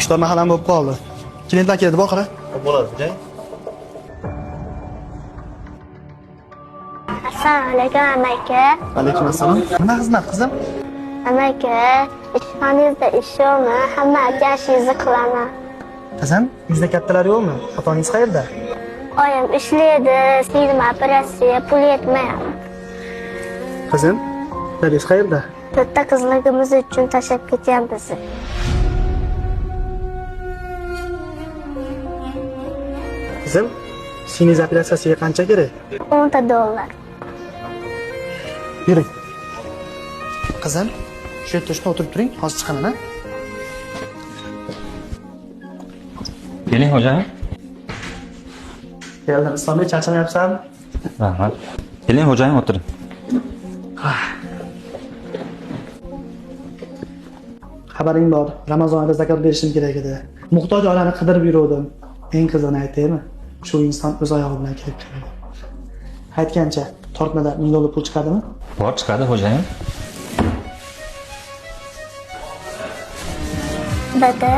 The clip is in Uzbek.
ishlar mahalam bo'lib qoldi. Klientlar keldi, boqara. Bo'ladi, jang. Assalomu alaykum amaki. Alaykum assalom. Nima xizmat qizim? Amaki, ishxonangizda ish yo'qmi? Hamma akashingizni qilaman. Qizim, uyingizda kattalar yo'qmi? Otangiz qayerda? Oyim ishlaydi, singlim operatsiya, pul yetmayapti. Qizim, dadingiz qayerda? Bitta qizligimiz uchun tashlab ketgan bizni. Qizim, singiz operatsiyasiga qancha kerak? $10. Yuring. Qizim, shu yerda shunday o'tirib turing, hozir chiqaman, ha? Keling xo'jayim. Keldim, Islombek, charchamayapsanmi? Rahmat. Keling xo'jayim, o'tiring. Xabaring bor, Ramazon oyida zakot berishim kerak edi. Muhtoj oilani qidirib yurdim. Eng qizig'ini aytaymi? Shu inson o'z oyog'i bilan kelib keldi. Aytgancha, tortmada $1000 pul chiqadimi? Bor chiqadi xo'jayim. Dada,